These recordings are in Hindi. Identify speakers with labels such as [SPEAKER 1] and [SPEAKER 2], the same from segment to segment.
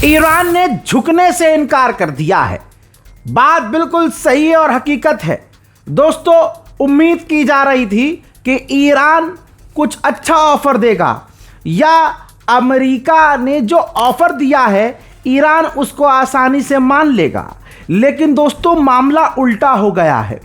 [SPEAKER 1] ईरान ने झुकने से इनकार कर दिया है। बात बिल्कुल सही है और हकीकत है। दोस्तों, उम्मीद की जा रही थी कि ईरान कुछ अच्छा ऑफर देगा या अमेरिका ने जो ऑफर दिया है ईरान उसको आसानी से मान लेगा, लेकिन दोस्तों मामला उल्टा हो गया है।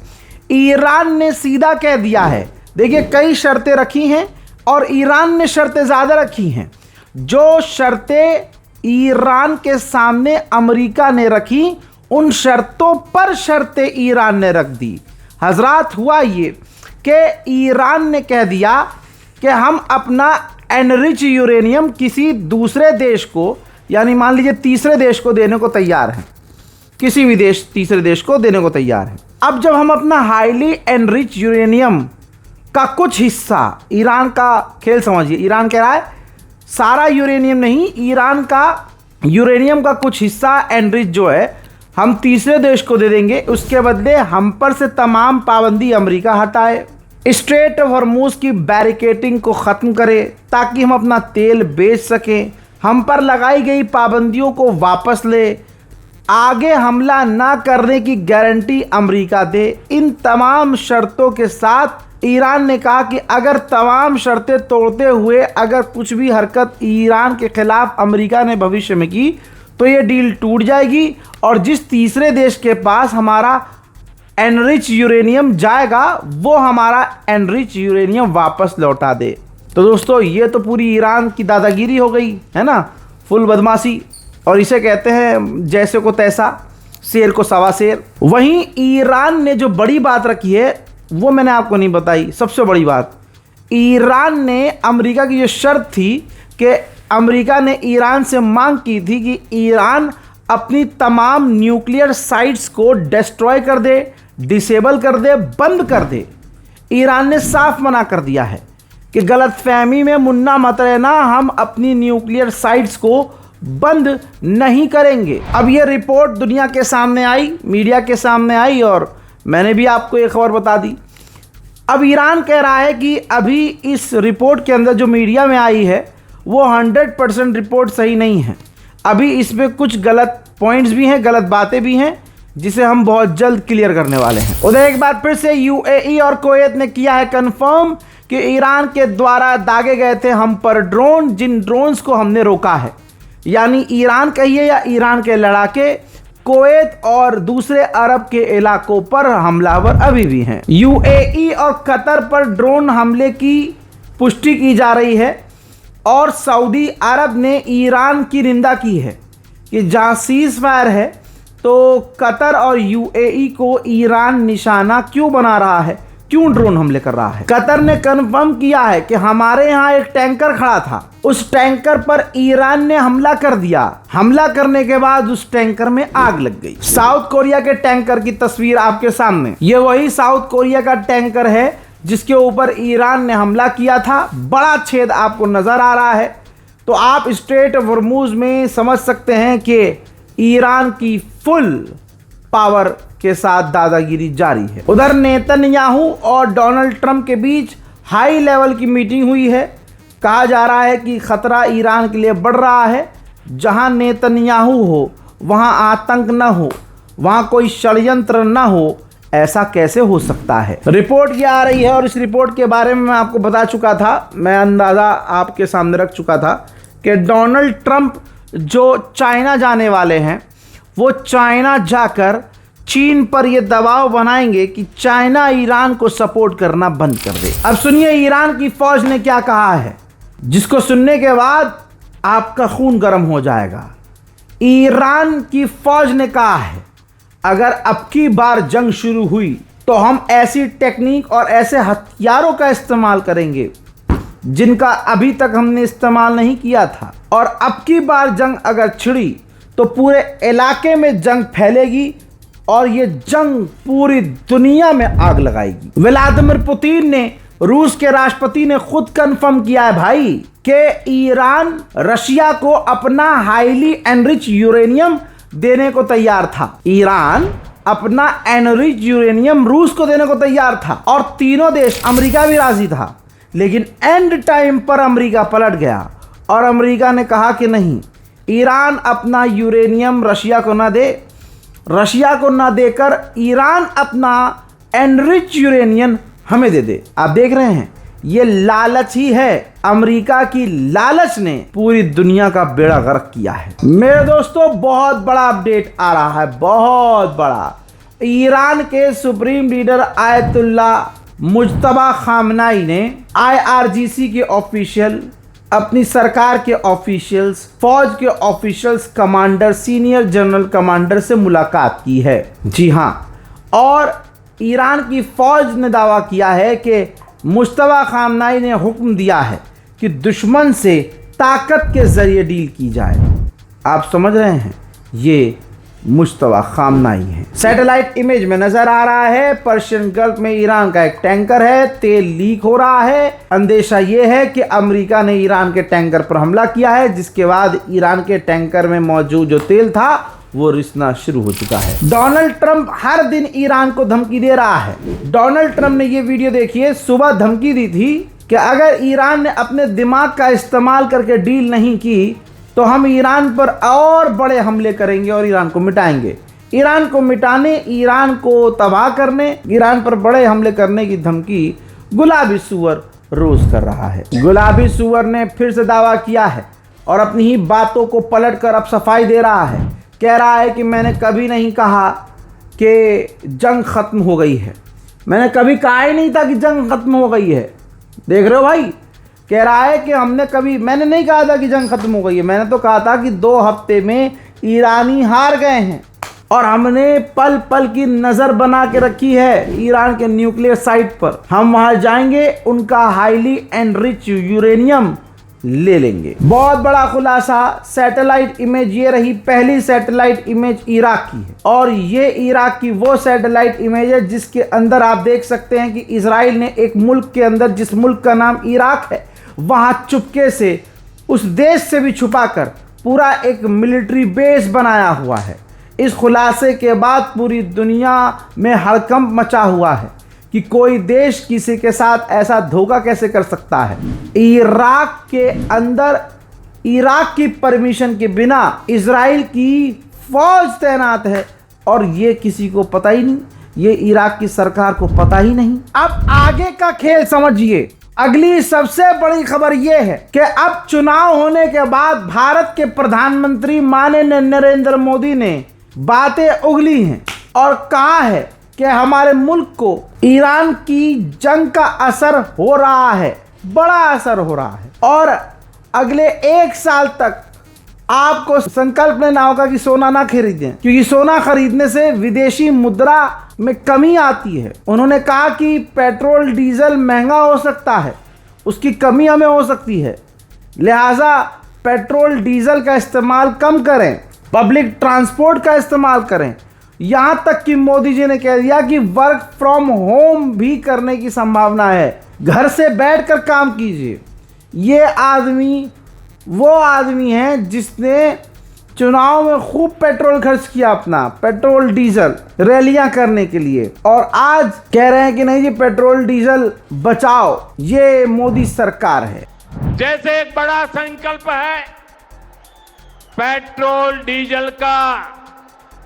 [SPEAKER 1] ईरान ने सीधा कह दिया है, देखिए कई शर्तें रखी हैं और ईरान ने शर्तें ज़्यादा रखी हैं। जो शर्तें ईरान के सामने अमेरिका ने रखी, उन शर्तों पर शर्तें ईरान ने रख दी। हजरात, हुआ ये कि ईरान ने कह दिया कि हम अपना एनरिच यूरेनियम किसी दूसरे देश को, यानी मान लीजिए तीसरे देश को देने को तैयार हैं। किसी भी देश तीसरे देश को देने को तैयार है। अब जब हम अपना हाईली एनरिच यूरेनियम का कुछ हिस्सा, ईरान का खेल समझिए, ईरान कह रहा है सारा यूरेनियम नहीं, ईरान का यूरेनियम का कुछ हिस्सा एनरिच जो है हम तीसरे देश को दे देंगे, उसके बदले हम पर से तमाम पाबंदी अमेरिका हटाए, स्ट्रेट ऑफ हॉर्मूज की बैरिकेडिंग को ख़त्म करे ताकि हम अपना तेल बेच सकें, हम पर लगाई गई पाबंदियों को वापस ले, आगे हमला ना करने की गारंटी अमेरिका दे। इन तमाम शर्तों के साथ ईरान ने कहा कि अगर तमाम शर्तें तोड़ते हुए अगर कुछ भी हरकत ईरान के खिलाफ अमेरिका ने भविष्य में की तो ये डील टूट जाएगी और जिस तीसरे देश के पास हमारा एनरिच यूरेनियम जाएगा वो हमारा एनरिच यूरेनियम वापस लौटा दे। तो दोस्तों, ये तो पूरी ईरान की दादागिरी हो गई है ना, फुल बदमाशी। और इसे कहते हैं जैसे को तैसा, शेर को सवा शेर। वहीं ईरान ने जो बड़ी बात रखी है वो मैंने आपको नहीं बताई। सबसे बड़ी बात, ईरान ने अमेरिका की जो शर्त थी कि अमेरिका ने ईरान से मांग की थी कि ईरान अपनी तमाम न्यूक्लियर साइट्स को डिस्ट्रॉय कर दे, डिसेबल कर दे, बंद कर दे। ईरान ने साफ मना कर दिया है कि गलतफहमी में मुन्ना मत रहना, हम अपनी न्यूक्लियर साइट्स को बंद नहीं करेंगे। अब ये रिपोर्ट दुनिया के सामने आई, मीडिया के सामने आई और मैंने भी आपको एक खबर बता दी। अब ईरान कह रहा है कि अभी इस रिपोर्ट के अंदर जो मीडिया में आई है वो 100% रिपोर्ट सही नहीं है। अभी इसमें कुछ गलत पॉइंट्स भी हैं, गलत बातें भी हैं, जिसे हम बहुत जल्द क्लियर करने वाले हैं। उधर एक बार फिर से यूएई और कुवैत ने किया है कंफर्म कि ईरान के द्वारा दागे गए थे हम पर ड्रोन, जिन ड्रोन्स को हमने रोका है। यानी ईरान कहिए या ईरान के लड़ाके कुवैत और दूसरे अरब के इलाकों पर हमलावर अभी भी हैं। यूएई और कतर पर ड्रोन हमले की पुष्टि की जा रही है और सऊदी अरब ने ईरान की निंदा की है कि जहां सीज फायर है तो कतर और यूएई को ईरान निशाना क्यों बना रहा है, क्यों ड्रोन हमले कर रहा है। कतर ने कन्फर्म किया है कि हमारे यहाँ एक टैंकर खड़ा था, उस टैंकर पर ईरान ने हमला कर दिया। हमला करने के बाद उस टैंकर में आग लग गई। साउथ कोरिया के टैंकर की तस्वीर आपके सामने, ये वही साउथ कोरिया का टैंकर है जिसके ऊपर ईरान ने हमला किया था। बड़ा छेद आपको नजर आ रहा है। तो आप स्ट्रेट ऑफ हॉर्मूज में समझ सकते हैं कि ईरान की फुल पावर के साथ दादागिरी जारी है। उधर नेतन्याहू और डोनाल्ड ट्रंप के बीच हाई लेवल की मीटिंग हुई है। कहा जा रहा है कि खतरा ईरान के लिए बढ़ रहा है। जहां नेतन्याहू हो वहां आतंक न हो, वहां कोई षड्यंत्र न हो, ऐसा कैसे हो सकता है। रिपोर्ट ये आ रही है और इस रिपोर्ट के बारे में मैं आपको बता चुका था, मैं अंदाज़ा आपके सामने रख चुका था कि डोनाल्ड ट्रंप जो चाइना जाने वाले हैं वो चाइना जाकर चीन पर यह दबाव बनाएंगे कि चाइना ईरान को सपोर्ट करना बंद कर दे। अब सुनिए ईरान की फौज ने क्या कहा है, जिसको सुनने के बाद आपका खून गर्म हो जाएगा। ईरान की फौज ने कहा है अगर अब की बार जंग शुरू हुई तो हम ऐसी टेक्निक और ऐसे हथियारों का इस्तेमाल करेंगे जिनका अभी तक हमने इस्तेमाल नहीं किया था, और अब की बार जंग अगर छिड़ी तो पूरे इलाके में जंग फैलेगी और ये जंग पूरी दुनिया में आग लगाएगी। व्लादिमीर पुतिन ने, रूस के राष्ट्रपति ने खुद कंफर्म किया है भाई कि ईरान रशिया को अपना हाईली एनरिच यूरेनियम देने को तैयार था। ईरान अपना एनरिच यूरेनियम रूस को देने को तैयार था और तीनों देश, अमेरिका भी राजी था, लेकिन एंड टाइम पर अमेरिका पलट गया और अमेरिका ने कहा कि नहीं, ईरान अपना यूरेनियम रशिया को ना दे, रशिया को ना देकर ईरान अपना एनरिच यूरेनियम हमें दे दे। आप देख रहे हैं, ये लालच ही है। अमेरिका की लालच ने पूरी दुनिया का बेड़ा गर्क किया है। मेरे दोस्तों, बहुत बड़ा अपडेट आ रहा है, बहुत बड़ा। ईरान के supreme leader Ayatollah Mojtaba Khamenei ने IRGC के ऑफिशियल, अपनी सरकार के ऑफिशियल्स, फौज के officials, commander, senior general commander से मुलाकात की है। जी हां, और ईरान की फौज ने दावा किया है कि मुज्तबा खामनाई ने हुक्म दिया है कि दुश्मन से ताकत के जरिए डील की जाए। आप समझ रहे हैं, ये मुज्तबा खामनाई है। सैटेलाइट इमेज में नजर आ रहा है पर्शियन गल्फ में ईरान का एक टैंकर है, तेल लीक हो रहा है। अंदेशा ये है कि अमेरिका ने ईरान के टैंकर पर हमला किया है, जिसके बाद ईरान के टैंकर में मौजूद जो तेल था वो रिसना शुरू हो चुका है। डोनाल्ड ट्रंप हर दिन ईरान को धमकी दे रहा है। डोनाल्ड ट्रंप ने ये वीडियो देखिए, सुबह धमकी दी थी कि अगर ईरान ने अपने दिमाग का इस्तेमाल करके डील नहीं की तो हम ईरान पर और बड़े हमले करेंगे और ईरान को मिटाएंगे। ईरान को मिटाने, ईरान को तबाह करने, ईरान पर बड़े हमले करने की धमकी गुलाबी सूअर रोज कर रहा है। गुलाबी सूअर ने फिर से दावा किया है और अपनी ही बातों को पलटकर अब सफाई दे रहा है। कह रहा है कि मैंने कभी नहीं कहा कि जंग खत्म हो गई है, मैंने कभी कहा ही नहीं था कि जंग खत्म हो गई है। देख रहे हो भाई, कह रहा है कि मैंने नहीं कहा था कि जंग खत्म हो गई है, मैंने तो कहा था कि 2 हफ्ते में ईरानी हार गए हैं और हमने पल पल की नज़र बना के रखी है ईरान के न्यूक्लियर साइट पर। हम वहां जाएंगे, उनका हाईली एनरिच यूरेनियम ले लेंगे। बहुत बड़ा खुलासा। सैटेलाइट इमेज ये रही, पहली सैटेलाइट इमेज इराक की है और ये इराक की वो सैटेलाइट इमेज है जिसके अंदर आप देख सकते हैं कि इजराइल ने एक मुल्क के अंदर, जिस मुल्क का नाम इराक है, वहां चुपके से, उस देश से भी छुपाकर पूरा एक मिलिट्री बेस बनाया हुआ है। इस खुलासे के बाद पूरी दुनिया में हड़कंप मचा हुआ है कि कोई देश किसी के साथ ऐसा धोखा कैसे कर सकता है। इराक के अंदर इराक की परमिशन के बिना इजराइल की फौज तैनात है और ये किसी को पता ही नहीं, ये इराक की सरकार को पता ही नहीं। अब आगे का खेल समझिए। अगली सबसे बड़ी खबर यह है कि अब चुनाव होने के बाद भारत के प्रधानमंत्री माननीय नरेंद्र मोदी ने बातें उगली हैं और कहा है कि हमारे मुल्क को ईरान की जंग का असर हो रहा है, बड़ा असर हो रहा है और अगले 1 साल तक आपको संकल्प लेना होगा कि सोना ना खरीदें, क्योंकि सोना खरीदने से विदेशी मुद्रा में कमी आती है। उन्होंने कहा कि पेट्रोल डीजल महंगा हो सकता है, उसकी कमी हमें हो सकती है, लिहाजा पेट्रोल डीजल का इस्तेमाल कम करें, पब्लिक ट्रांसपोर्ट का इस्तेमाल करें। यहाँ तक कि मोदी जी ने कह दिया कि वर्क फ्रॉम होम भी करने की संभावना है, घर से बैठकर काम कीजिए। ये आदमी वो आदमी है जिसने चुनाव में खूब पेट्रोल खर्च किया, अपना पेट्रोल डीजल रैलियां करने के लिए, और आज कह रहे हैं कि नहीं जी पेट्रोल डीजल बचाओ। ये मोदी सरकार है।
[SPEAKER 2] जैसे एक बड़ा संकल्प है पेट्रोल डीजल का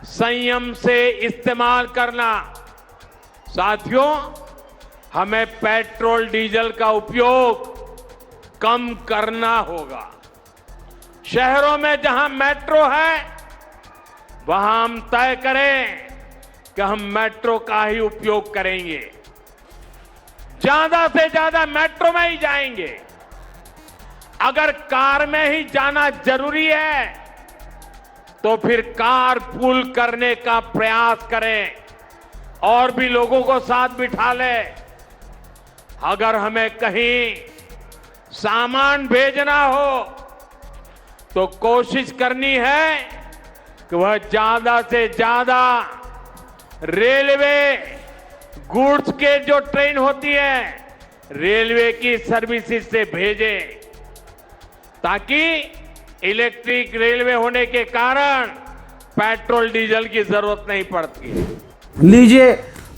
[SPEAKER 2] संयम से इस्तेमाल करना, साथियों हमें पेट्रोल डीजल का उपयोग कम करना होगा। शहरों में जहां मेट्रो है वहां हम तय करें कि हम मेट्रो का ही उपयोग करेंगे, ज्यादा से ज्यादा मेट्रो में ही जाएंगे। अगर कार में ही जाना जरूरी है तो फिर कार पूल करने का प्रयास करें और भी लोगों को साथ बिठा लें। अगर हमें कहीं सामान भेजना हो तो कोशिश करनी है कि वह ज्यादा से ज्यादा रेलवे गुड्स के जो ट्रेन होती है रेलवे की सर्विसेज से भेजें, ताकि इलेक्ट्रिक रेलवे होने के कारण पेट्रोल डीजल की जरूरत नहीं पड़ती है।
[SPEAKER 1] लीजिए,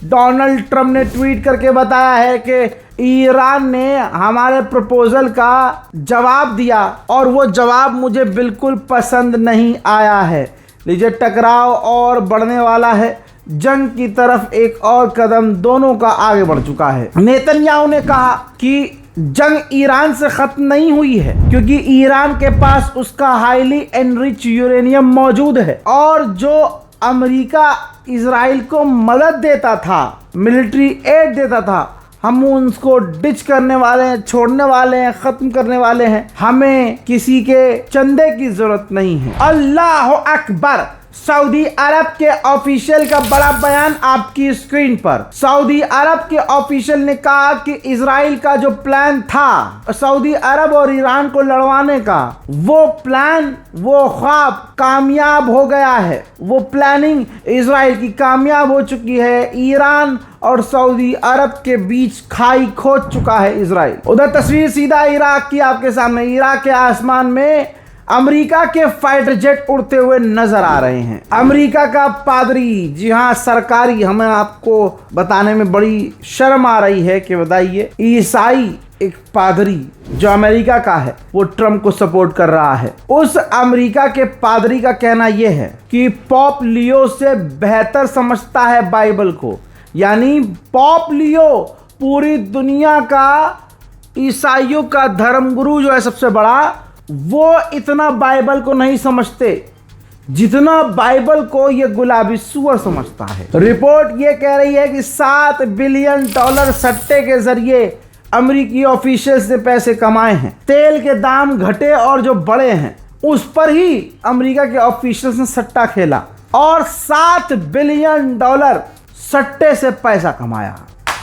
[SPEAKER 1] डोनाल्ड ट्रंप ने ट्वीट करके बताया है कि ईरान ने हमारे प्रपोजल का जवाब दिया और वो जवाब मुझे बिल्कुल पसंद नहीं आया है। लीजिए, टकराव और बढ़ने वाला है, जंग की तरफ एक और कदम दोनों का आगे बढ़ चुका है। नेतन्याहू ने कहा कि जंग ईरान से खत्म नहीं हुई है क्योंकि ईरान के पास उसका हाईली एनरिच यूरेनियम मौजूद है और जो अमेरिका इजराइल को मदद देता था, मिलिट्री एड देता था, हम उसको डिच करने वाले हैं, छोड़ने वाले हैं, खत्म करने वाले हैं। हमें किसी के चंदे की जरूरत नहीं है। अल्लाह अकबर। सऊदी अरब के ऑफिशियल का बड़ा बयान आपकी स्क्रीन पर। सऊदी अरब के ऑफिशियल ने कहा कि इजराइल का जो प्लान था सऊदी अरब और ईरान को लड़वाने का, वो प्लान, वो ख्वाब कामयाब हो गया है। वो प्लानिंग इजराइल की कामयाब हो चुकी है। ईरान और सऊदी अरब के बीच खाई खोद चुका है इजराइल। उधर तस्वीर सीधा इराक की आपके सामने। इराक के आसमान में अमेरिका के फाइटर जेट उड़ते हुए नजर आ रहे हैं। अमेरिका का पादरी, जी हाँ सरकारी, हमें आपको बताने में बड़ी शर्म आ रही है कि बताइए, ईसाई एक पादरी जो अमेरिका का है वो ट्रम्प को सपोर्ट कर रहा है। उस अमेरिका के पादरी का कहना यह है कि पॉप लियो से बेहतर समझता है बाइबल को। यानी पॉप लियो पूरी दुनिया का ईसाइयों का धर्मगुरु जो है सबसे बड़ा, वो इतना बाइबल को नहीं समझते जितना बाइबल को ये गुलाबी सुअर समझता है। रिपोर्ट ये कह रही है कि $7 बिलियन सट्टे के जरिए अमेरिकी ऑफिशियल्स ने पैसे कमाए हैं। तेल के दाम घटे और जो बढ़े हैं उस पर ही अमेरिका के ऑफिशियल्स ने सट्टा खेला और $7 बिलियन सट्टे से पैसा कमाया।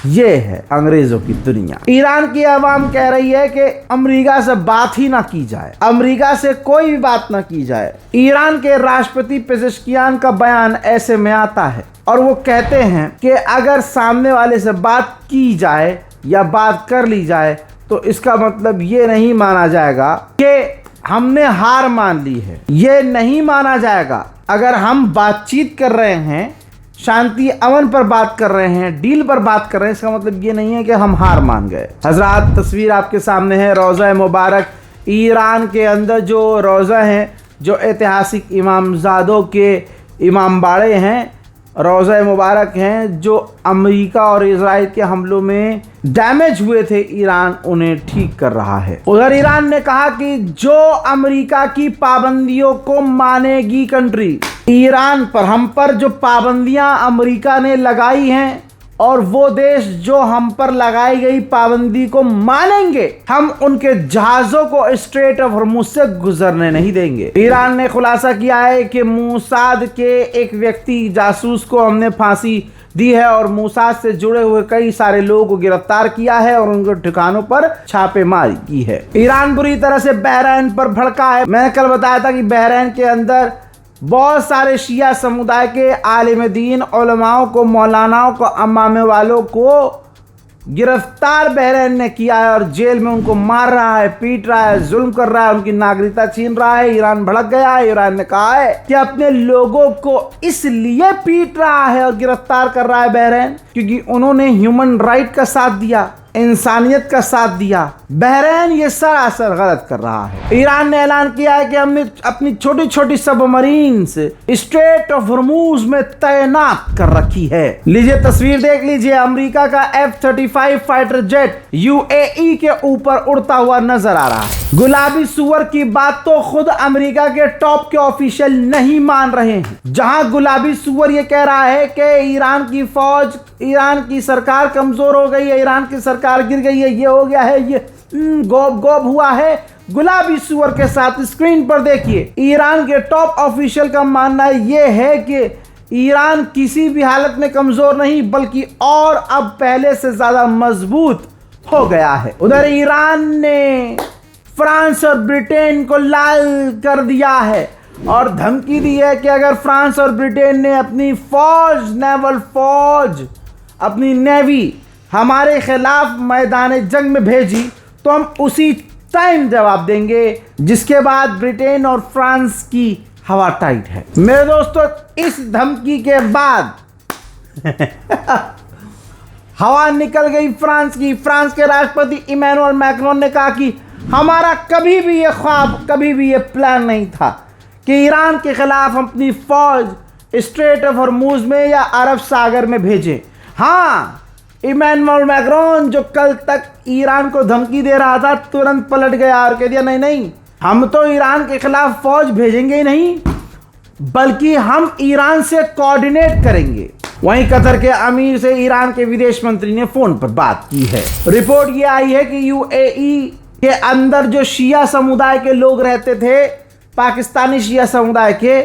[SPEAKER 1] ये है अंग्रेजों की दुनिया। ईरान की आवाम कह रही है कि अमेरिका से बात ही ना की जाए, अमेरिका से कोई भी बात ना की जाए। ईरान के राष्ट्रपति पेजेश्कियान का बयान ऐसे में आता है और वो कहते हैं कि अगर सामने वाले से बात की जाए या बात कर ली जाए तो इसका मतलब ये नहीं माना जाएगा कि हमने हार मान ली है। ये नहीं माना जाएगा अगर हम बातचीत कर रहे हैं, शांति अमन पर बात कर रहे हैं, डील पर बात कर रहे हैं, इसका मतलब ये नहीं है कि हम हार मान गए। हजरात, तस्वीर आपके सामने है रोज़ा मुबारक। ईरान के अंदर जो रोज़ा है, जो ऐतिहासिक इमामजादों के इमाम बाड़े हैं, रोज़ा मुबारक हैं, जो अमेरिका और इजराइल के हमलों में डैमेज हुए थे, ईरान उन्हें ठीक कर रहा है। उधर ईरान ने कहा कि जो अमेरिका की पाबंदियों को मानेगी कंट्री, ईरान पर, हम पर जो पाबंदियां अमेरिका ने लगाई हैं और वो देश जो हम पर लगाई गई पाबंदी को मानेंगे, हम उनके जहाज़ों को स्ट्रेट ऑफ हॉर्मुज़ से गुजरने नहीं देंगे। ईरान ने खुलासा किया है कि मूसाद के एक व्यक्ति जासूस को हमने फांसी दी है और मूसाद से जुड़े हुए कई सारे लोगों को गिरफ्तार किया है और उनके ठिकानों पर छापेमारी की है। ईरान बुरी तरह से बहरैन पर भड़का है। मैंने कल बताया था कि बहरैन के अंदर बहुत सारे शिया समुदाय के आलिम दीन, उलमाओं को, मौलानाओं को, अम्मामे वालों को गिरफ्तार बहरैन ने किया है और जेल में उनको मार रहा है, पीट रहा है, जुल्म कर रहा है, उनकी नागरिकता छीन रहा है। ईरान भड़क गया है। ईरान ने कहा है कि अपने लोगों को इसलिए पीट रहा है और गिरफ्तार कर रहा है बहरैन क्योंकि उन्होंने ह्यूमन राइट का साथ दिया, इंसानियत का साथ दिया। बहरैन ये सरासर गलत कर रहा है। ईरान ने ऐलान किया है कि हमने अपनी छोटी छोटी सबमरीन्स स्ट्रेट ऑफ हॉर्मुज़ में तैनात कर रखी है। लीजिए तस्वीर देख लीजिए। अमेरिका का F-35 फाइटर जेट UAE के ऊपर उड़ता हुआ नजर आ रहा है। गुलाबी सुअर की बात तो खुद अमेरिका के टॉप के ऑफिशियल नहीं मान रहे हैं। जहां गुलाबी सुअर ये कह रहा है कि ईरान की फौज, ईरान की सरकार कमजोर हो गई है, ईरान की सरकार गिर गई है, ये हो गया है, ये गोब गोब हुआ है। गुलाबी सुअर के साथ स्क्रीन पर देखिए, ईरान के टॉप ऑफिशियल का मानना ये है कि ईरान किसी भी हालत में कमजोर नहीं बल्कि और अब पहले से ज्यादा मजबूत हो गया है। उधर ईरान ने फ्रांस और ब्रिटेन को लाल कर दिया है और धमकी दी है कि अगर फ्रांस और ब्रिटेन ने अपनी फौज, नेवल फौज, अपनी नेवी हमारे खिलाफ मैदान जंग में भेजी तो हम उसी टाइम जवाब देंगे। जिसके बाद ब्रिटेन और फ्रांस की हवा टाइट है। मेरे दोस्तों, इस धमकी के बाद हवा निकल गई फ्रांस की। फ्रांस के राष्ट्रपति इमैनुअल मैक्रोन ने कहा कि हमारा कभी भी ये ख्वाब, कभी भी ये प्लान नहीं था कि ईरान के खिलाफ अपनी फौज स्ट्रेट ऑफ हॉर्मुज में या अरब सागर में भेजें। हाँ, इमैनुअल मैक्रोन जो कल तक ईरान को धमकी दे रहा था, तुरंत पलट गया और कह दिया नहीं नहीं, हम तो ईरान के खिलाफ फौज भेजेंगे ही नहीं, बल्कि हम ईरान से कोऑर्डिनेट करेंगे। वहीं कतर के अमीर से ईरान के विदेश मंत्री ने फोन पर बात की है। रिपोर्ट ये आई है कि यूएई के अंदर जो शिया समुदाय के लोग रहते थे, पाकिस्तानी शिया समुदाय के,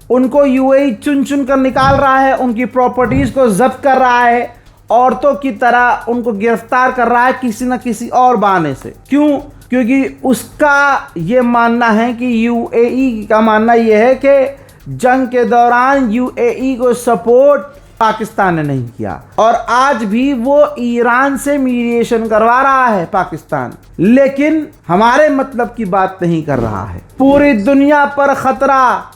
[SPEAKER 1] उनको यूएई चुन चुन कर निकाल रहा है, उनकी प्रॉपर्टीज को जब्त कर रहा है, औरतों की तरह उनको गिरफ्तार कर रहा है किसी न किसी और बहाने से। क्यों? क्योंकि उसका ये मानना है कि यूएई का मानना यह है कि जंग के दौरान यूएई को सपोर्ट पाकिस्तान ने नहीं किया और आज भी वो ईरान से मीडिएशन करवा रहा है पाकिस्तान, लेकिन हमारे मतलब की बात नहीं कर रहा है। पूरी दुनिया पर खतरा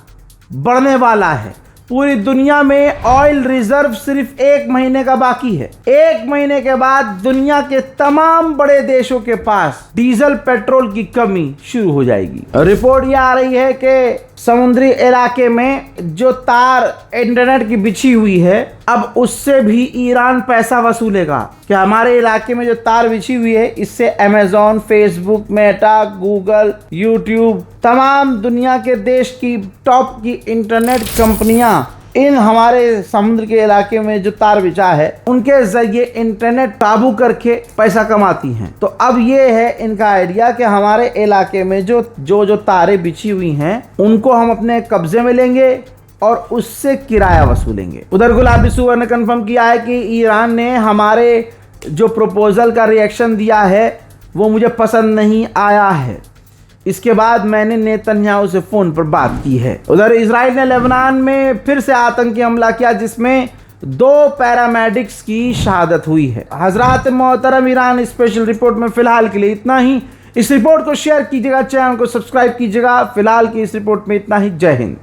[SPEAKER 1] बढ़ने वाला है। पूरी दुनिया में ऑयल रिजर्व सिर्फ 1 महीने का बाकी है। 1 महीने के बाद दुनिया के तमाम बड़े देशों के पास डीजल पेट्रोल की कमी शुरू हो जाएगी। रिपोर्ट ये आ रही है कि समुद्री इलाके में जो तार इंटरनेट की बिछी हुई है, अब उससे भी ईरान पैसा वसूलेगा कि हमारे इलाके में जो तार बिछी हुई है, इससे Amazon, Facebook, Meta, Google, YouTube, तमाम दुनिया के देश की टॉप की इंटरनेट कंपनियां इन हमारे समुद्र के इलाके में जो तार बिछा है, उनके जरिए इंटरनेट काबू करके पैसा कमाती हैं। तो अब ये है इनका आइडिया कि हमारे इलाके में जो तारें बिछी हुई हैं, उनको हम अपने कब्जे में लेंगे और उससे किराया वसूलेंगे। उधर गुलाबी सुअर ने कंफर्म किया है कि ईरान ने हमारे जो प्रपोजल का रिएक्शन दिया है वो मुझे पसंद नहीं आया है। इसके बाद मैंने नेतन्याहू से फोन पर बात की है। उधर इजराइल ने लेबनान में फिर से आतंकी हमला किया, जिसमें 2 पैरामेडिक्स की शहादत हुई है। हजरात मोहतरम, ईरान स्पेशल रिपोर्ट में फिलहाल के लिए इतना ही। इस रिपोर्ट को शेयर कीजिएगा, चैनल को सब्सक्राइब कीजिएगा। फिलहाल की इस रिपोर्ट में इतना ही। जय हिंद।